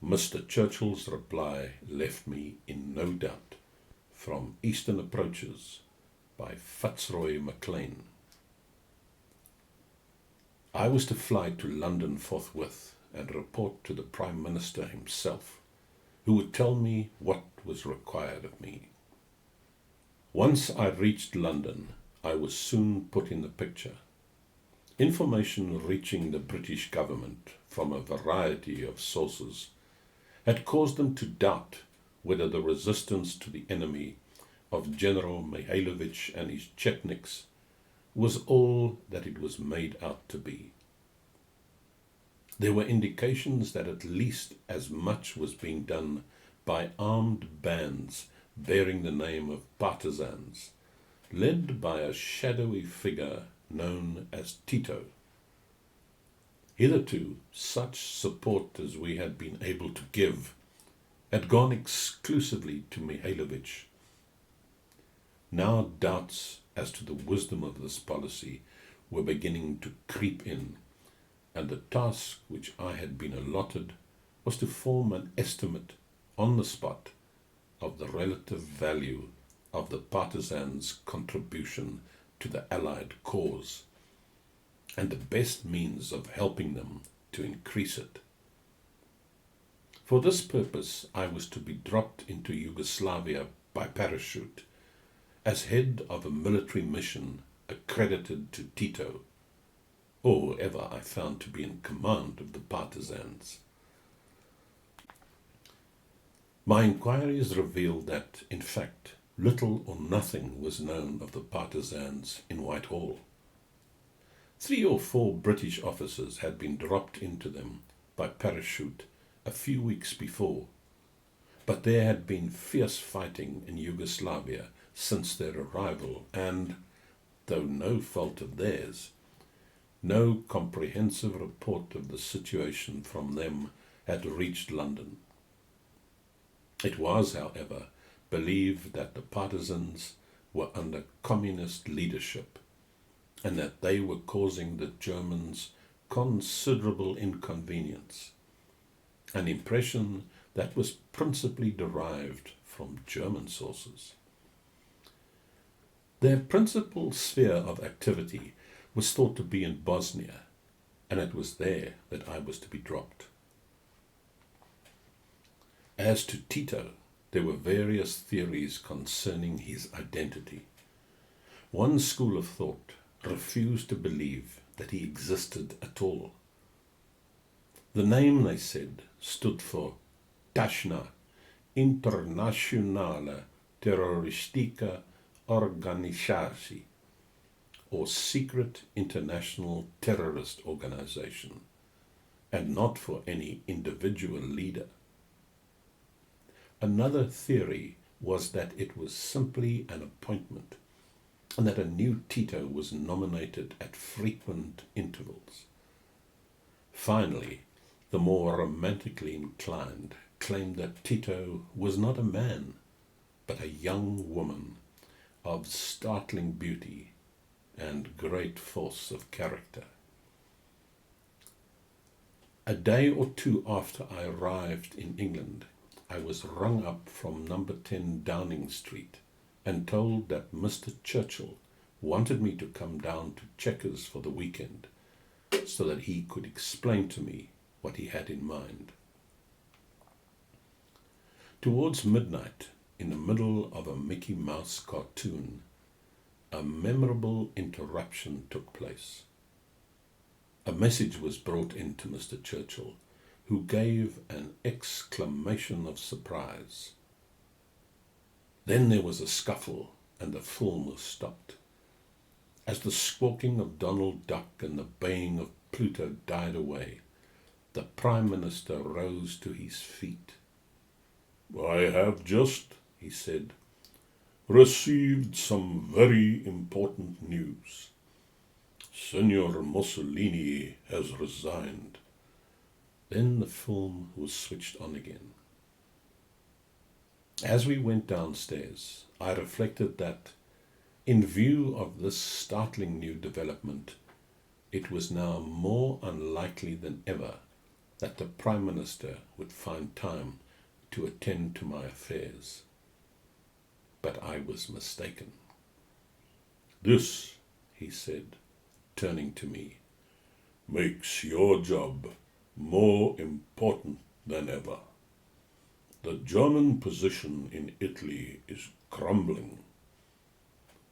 Mr. Churchill's reply left me in no doubt. From Eastern Approaches by Fitzroy Maclean. I was to fly to London forthwith and report to the Prime Minister himself, who would tell me what was required of me. Once I reached London, I was soon put in the picture. Information reaching the British government from a variety of sources had caused them to doubt whether the resistance to the enemy of General Mihailovich and his Chetniks was all that it was made out to be. There were indications that at least as much was being done by armed bands bearing the name of partisans, led by a shadowy figure known as Tito. Hitherto, such support as we had been able to give had gone exclusively to Mihailovich. Now doubts as to the wisdom of this policy were beginning to creep in, and the task which I had been allotted was to form an estimate on the spot of the relative value of the partisans' contribution to the Allied cause, and the best means of helping them to increase it. For this purpose, I was to be dropped into Yugoslavia by parachute, as head of a military mission accredited to Tito, or whoever I found to be in command of the partisans. My inquiries revealed that, in fact, little or nothing was known of the partisans in Whitehall. 3 or 4 British officers had been dropped into them by parachute a few weeks before, but there had been fierce fighting in Yugoslavia since their arrival, and, though no fault of theirs, no comprehensive report of the situation from them had reached London. It was, however, believed that the partisans were under communist leadership, and that they were causing the Germans considerable inconvenience, an impression that was principally derived from German sources. Their principal sphere of activity was thought to be in Bosnia, and it was there that I was to be dropped. As to Tito, there were various theories concerning his identity. One school of thought refused to believe that he existed at all. The name, they said, stood for Tajna Internationale Terroristische Organisatie, or Secret International Terrorist Organization, and not for any individual leader. Another theory was that it was simply an appointment, and that a new Tito was nominated at frequent intervals. Finally, the more romantically inclined claimed that Tito was not a man, but a young woman of startling beauty and great force of character. A day or 2 after I arrived in England, I was rung up from number 10 Downing Street and told that Mr. Churchill wanted me to come down to Chequers for the weekend so that he could explain to me what he had in mind. Towards midnight, in the middle of a Mickey Mouse cartoon, a memorable interruption took place. A message was brought in to Mr. Churchill, who gave an exclamation of surprise. Then there was a scuffle, and the film was stopped. As the squawking of Donald Duck and the baying of Pluto died away, the Prime Minister rose to his feet. "I have just," he said, "received some very important news. Signor Mussolini has resigned." Then the film was switched on again. As we went downstairs, I reflected that, in view of this startling new development, it was now more unlikely than ever that the Prime Minister would find time to attend to my affairs. But I was mistaken. "This," he said, turning to me, "makes your job more important than ever. The German position in Italy is crumbling.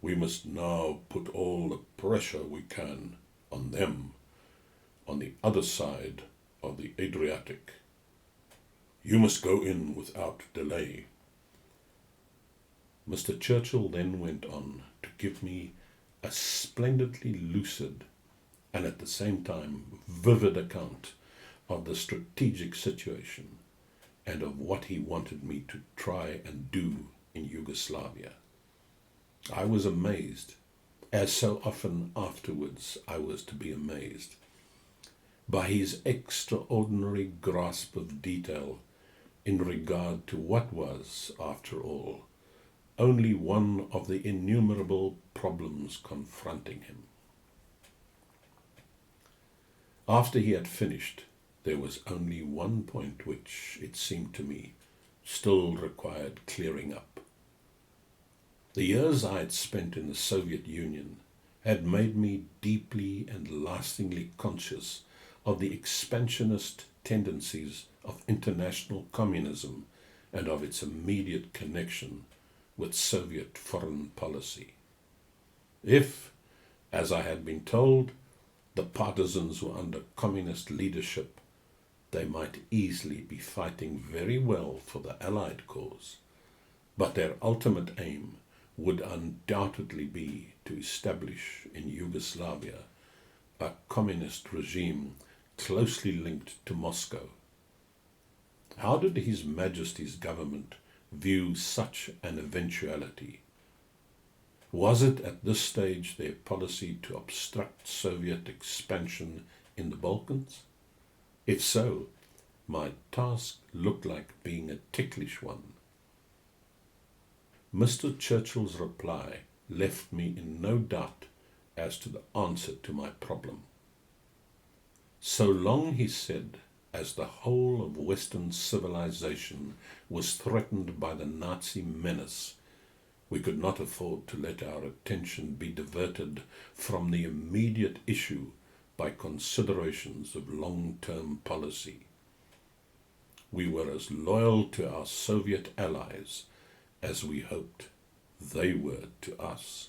We must now put all the pressure we can on them, on the other side of the Adriatic. You must go in without delay." Mr. Churchill then went on to give me a splendidly lucid and at the same time vivid account of the strategic situation and of what he wanted me to try and do in Yugoslavia. I was amazed, as so often afterwards I was to be amazed, by his extraordinary grasp of detail in regard to what was, after all, only one of the innumerable problems confronting him. After he had finished, there was only one point which, it seemed to me, still required clearing up. The years I had spent in the Soviet Union had made me deeply and lastingly conscious of the expansionist tendencies of international communism and of its immediate connection with Soviet foreign policy. If, as I had been told, the partisans were under communist leadership, they might easily be fighting very well for the Allied cause, but their ultimate aim would undoubtedly be to establish in Yugoslavia a communist regime closely linked to Moscow. How did His Majesty's government view such an eventuality? Was it at this stage their policy to obstruct Soviet expansion in the Balkans? If so, my task looked like being a ticklish one. Mr. Churchill's reply left me in no doubt as to the answer to my problem. So long, he said, as the whole of Western civilization was threatened by the Nazi menace, we could not afford to let our attention be diverted from the immediate issue by considerations of long-term policy. We were as loyal to our Soviet allies as we hoped they were to us.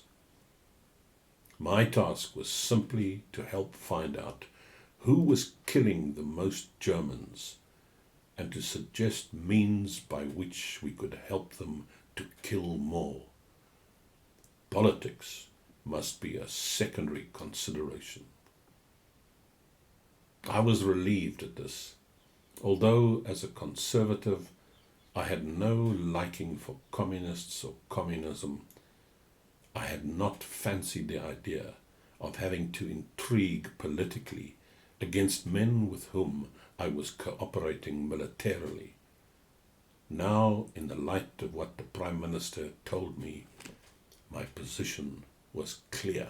My task was simply to help find out who was killing the most Germans and to suggest means by which we could help them to kill more. Politics must be a secondary consideration. I was relieved at this, although as a conservative I had no liking for communists or communism. I had not fancied the idea of having to intrigue politically against men with whom I was cooperating militarily. Now, in the light of what the Prime Minister told me, my position was clear.